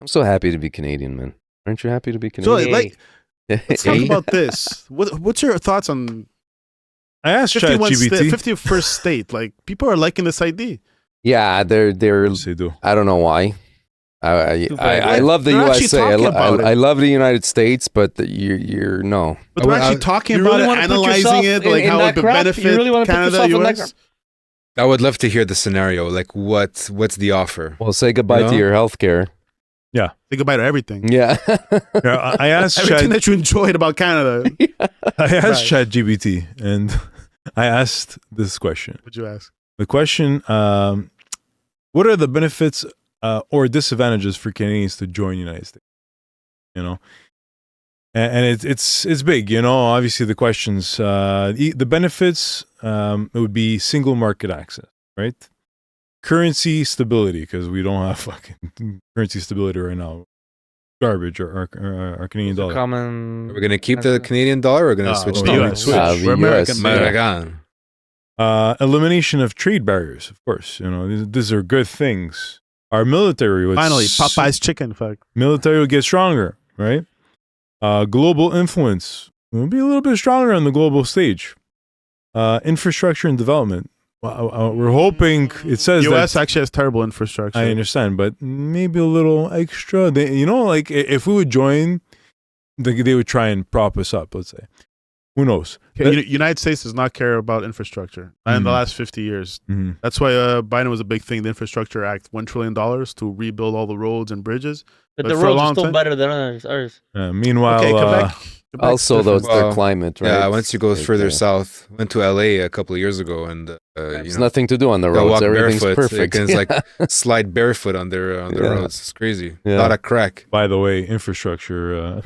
I'm so happy to be Canadian, man. Aren't you happy to be So, Canadian? let's talk about this. What's your thoughts on I asked 51 ChatGPT. 51st state? Like, people are liking this idea. Yeah, they're. Yes, they do. I don't know why. I love the They're actually USA. talking about it. I love the United States, but you're no. But they're actually talking you about really it, wanna put analyzing yourself it, like in how that it would crap? benefit You really wanna put Canada, yourself in that US. I would love to hear the scenario. Like, what's the offer? Well, say goodbye You know? to your health care. Say goodbye to everything. Yeah. Yeah, I asked Everything that you enjoyed about Canada. I asked Right. ChatGPT, and I asked this question. What'd you ask? The question: what are the benefits or disadvantages for Canadians to join the United States? You know, and it's big. You know, obviously the questions, the benefits, it would be single market access, right? Currency stability, because we don't have fucking currency stability right now. Garbage or our Canadian dollar. Common. We're gonna keep the Canadian dollar. Or we're gonna switch we're to gonna switch. the We're US, American. yeah. American. Elimination of trade barriers, of course. You know, these are good things. Our military would Finally, Popeye's chicken. Fuck. military would get stronger, right? Global influence will be a little bit stronger on the global stage. Infrastructure and development. We're hoping it says US that. actually has terrible infrastructure. I understand, but maybe a little extra. You know, like if we would join, they would try and prop us up. Let's say, who knows? Okay, United States does not care about infrastructure. Not in the Mhm. last 50 years. Mhm. That's why Biden was a big thing. The Infrastructure Act, $1 trillion to rebuild all the roads and bridges. But But the for a roads long are still time- better than ours. Meanwhile, Okay, Quebec's Also, though, different. it's their Well, climate, right? Yeah, once you go Like, further south, went to LA a couple of years ago, and There's nothing to do on the gotta roads. walk Everything's barefoot. perfect. You can like slide barefoot on their Yeah. roads. It's crazy. Yeah. Not a crack. by the way, infrastructure.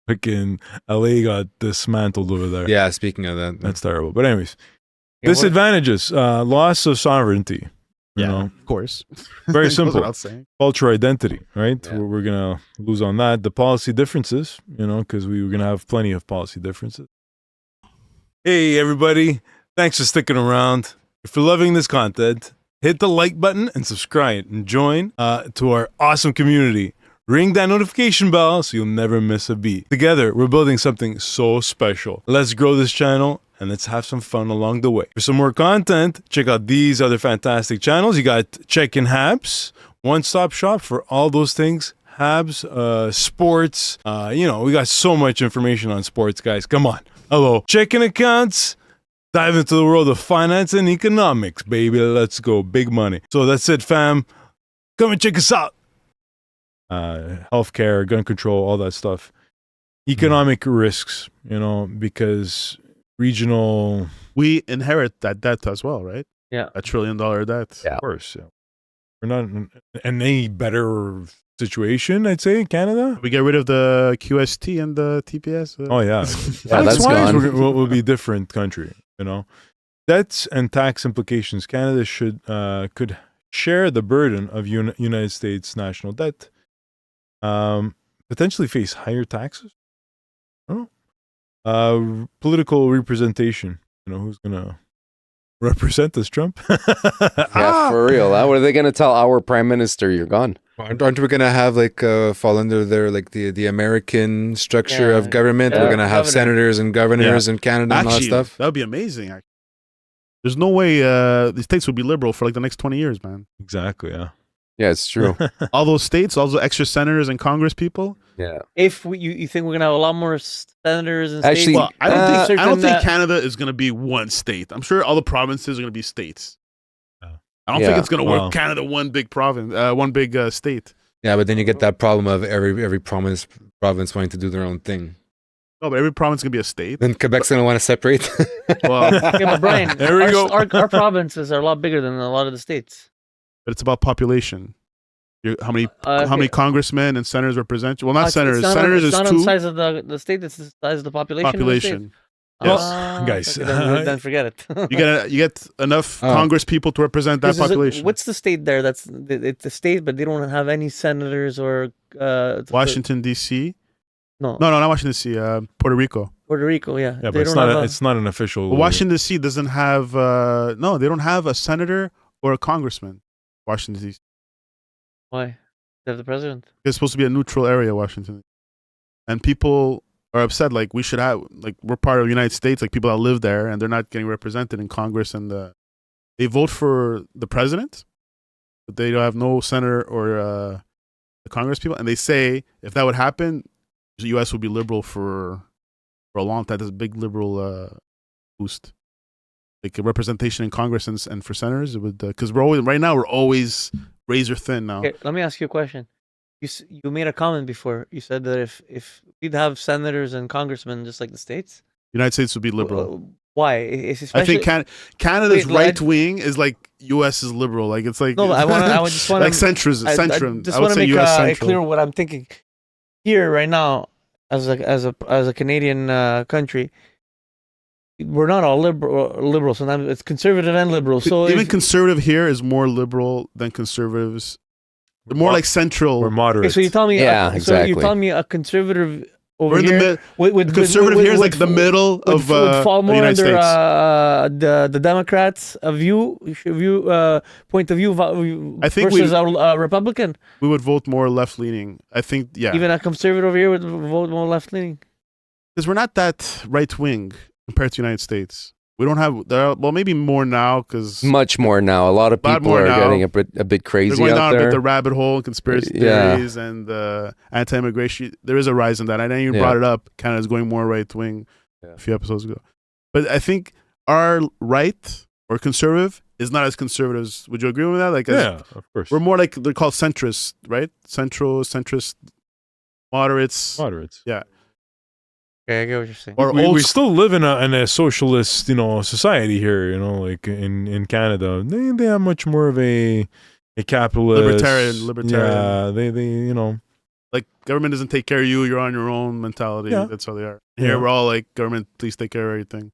Fucking LA got dismantled over there. Yeah. Speaking of that, That's terrible. But anyways, Yeah, what- disadvantages: loss of sovereignty. You know, of course. very Goes simple. without saying. Cultural identity, right? Yeah. We're gonna lose on that. The policy differences, you know, because we were gonna have plenty of policy differences. Hey, everybody! Thanks for sticking around. If you're loving this content, hit the like button and subscribe and join to our awesome community. Ring that notification bell so you'll never miss a beat. Together, we're building something so special. Let's grow this channel and let's have some fun along the way. For some more content, check out these other fantastic channels. You got Check-in Habs, one-stop shop for all those things. Habs, sports, you know, we got so much information on sports, guys. Come on. Hello. Checking accounts. Dive into the world of finance and economics, baby. Let's go. Big money. So that's it, fam. Come and check us out. Healthcare, gun control, all that stuff. Economic risks, you know, because regional, We inherit that debt as well, right? Yeah. $1 trillion debt. Yeah. of course. Yeah. We're not in any better situation, I'd say, in Canada. We get rid of the QST and the TPS. Oh, yeah. Yeah, that's Tax-wise, gone. we'll be a different country, you know. Debts and tax implications. Canada could share the burden of United States national debt. Potentially face higher taxes. Political representation. You know, who's gonna represent us, Trump? Yeah, for real. What are they going to tell our prime minister? You're gone. aren't we gonna have like fall under their like the American structure Yeah. of government? Yeah. We're gonna have Governor. senators and governors in Canada and all that Actually, stuff. that would be amazing. Actually. There's no way the states would be liberal for like the next 20 years, man. Exactly. Yeah. Yeah, it's true. All those states, all those extra senators and Congress people. Yeah. If you think we're gonna have a lot more senators and Actually, states, Well, I don't think certain, Canada is going to be one state. I'm sure all the provinces are going to be states. Oh. I don't think Yeah. it's going to Wow. work. Canada, one big province, one big state. Yeah, but then you get that problem of every province wanting to do their own thing. No, but every province is going to be a state. Then Quebec's gonna want to separate. Well, Okay, but Brian, There we go. Our provinces are a lot bigger than a lot of the states. but it's about population. How many congressmen and senators represent you? Well, not senators. It's not Senators it's is not on the two. size of the state. It's the size of the population. of the state. Population. Yes. Ah, Guys. okay, then forget it. You get enough Oh. Congress people to represent that This is population. what's the state there? It's a state, but they don't have any senators or Washington D.C. No, No, not Washington D.C. Puerto Rico. Puerto Rico. Yeah, Yeah, they but it's don't not. have It's not an official. Well, Washington D.C. doesn't have. No, they don't have a senator or a congressman. Washington D.C. why? They have the president. It's supposed to be a neutral area, Washington, and people are upset. Like we should have, like we're part of the United States. Like people that live there, and they're not getting represented in Congress, and they vote for the president, but they don't have no senator or the Congress people. And they say if that would happen, the U.S. would be liberal for a long time. There's a big liberal boost, like a representation in Congress and for senators. It would because we're always razor thin now. Okay, let me ask you a question. You made a comment before. You said that if we'd have senators and congressmen just like the states, United States would be liberal. Why? It's I especially, think Canada's Wait, right wing is like U.S. is liberal. Like it's like No, but I just want like centrism. I Centrum. just I want would to say make U.S. it central. clear what I'm thinking. Here right now, as a Canadian country, we're not all liberal. Sometimes it's conservative and liberal. So Even conservative here is more liberal than conservatives. They're more like central. We're moderate. okay, so you tell me, Yeah, so exactly. you're telling me a conservative over We're in the here, conservative here is like the middle of would fall the more United under States. the Democrats' point of view I think versus a Republican. We would vote more left leaning. I think Even a conservative over here would vote more left leaning. because we're not that right wing compared to the United States. We don't have well maybe more now because Much more now. A lot of Lot people more are now. getting a bit they're crazy going out down a bit there. the rabbit hole and conspiracy Yeah. theories and anti-immigration. There is a rise in that. I know you Yeah. brought it up. Canada's going more right wing Yeah. a few episodes ago, but I think our right or conservative is not as conservative as. Would you agree with that? Like, yeah, of course. we're more like they're called centrist, right? Centrist, moderates. moderates. Okay, I get what you're saying. Or we old still live in a socialist, society here. Like in Canada, they have much more of a capitalist, Libertarian. Yeah, they like government doesn't take care of you. You're on your own mentality. Yeah. That's how they are. Yeah. Here we're all like government. Please take care of everything.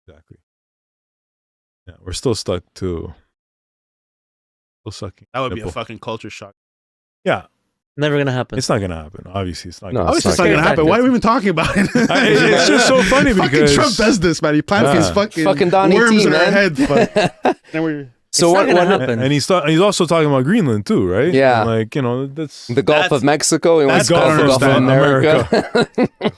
exactly. Yeah, we're still stuck to. Still sucking. That would be a nipple. fucking culture shock. Yeah, Never gonna happen. it's not gonna happen. Obviously, it's not. No, gonna Obviously, it's not not gonna gonna happen. happen. Why are we even talking about it? It's just so funny fucking because Trump does this, man. He plants these Yeah. fucking Donnie worms T, in our man. head. But then we're So It's not what? gonna what happen. And he's also talking about Greenland too, right? Yeah. Like that's the Gulf That's- of Mexico. He wants that's to call it the Gulf of understand.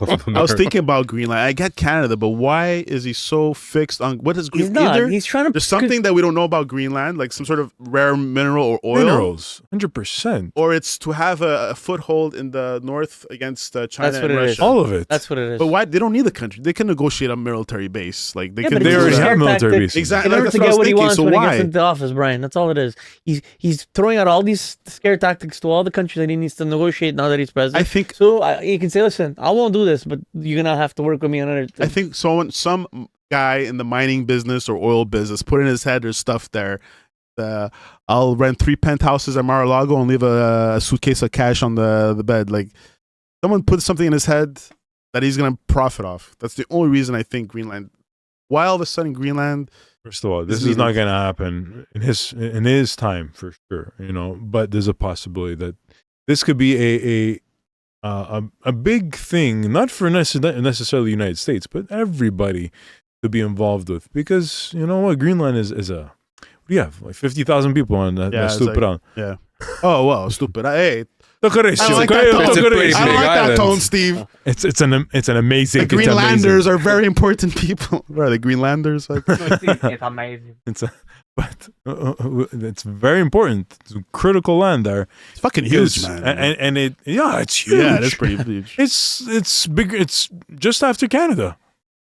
America. I was thinking about Greenland. I get Canada, but why is he so fixed on what is He's Greenland? not. Either He's trying to. there's something that we don't know about Greenland, like some sort of rare mineral or oil, minerals, 100%. or it's to have a foothold in the north against China That's what and it Russia. is. All of it. That's what it is. But why? They don't need the country. They can negotiate a military base. Like they Yeah, can. but They it's do already a that. have scare military tactic. bases. Exactly. In order That's to what I get was what he thinking. wants So when he why? gets into office, Brian. That's all it is. He's throwing out all these scare tactics to all the countries that he needs to negotiate now that he's I president. think. So you can say, listen, I won't do this, but you're gonna have to work with me on other. I think some guy in the mining business or oil business put in his head there's stuff there. I'll rent 3 penthouses at Mar-a-Lago and leave a suitcase of cash on the bed. Like someone put something in his head that he's gonna profit off. That's the only reason I think Greenland. Why all of a sudden Greenland? First of all, this It's is not needed. going to happen in his time for sure. But there's a possibility that this could be a big thing, not for necessarily the United States, but everybody to be involved with, because you know what, Greenland is a. What do you have? Like 50,000 people on that Yeah, it's stupid like- Oh well, stupid. Hey, I like It's a that pretty tone. big I like that island. tone, Steve. It's an amazing. The Greenlanders are very important people. What are the Greenlanders? Like, it's amazing. It's very important. It's a critical land there. it's fucking huge, man. And it's huge. Yeah, it is pretty huge. It's bigger. It's just after Canada.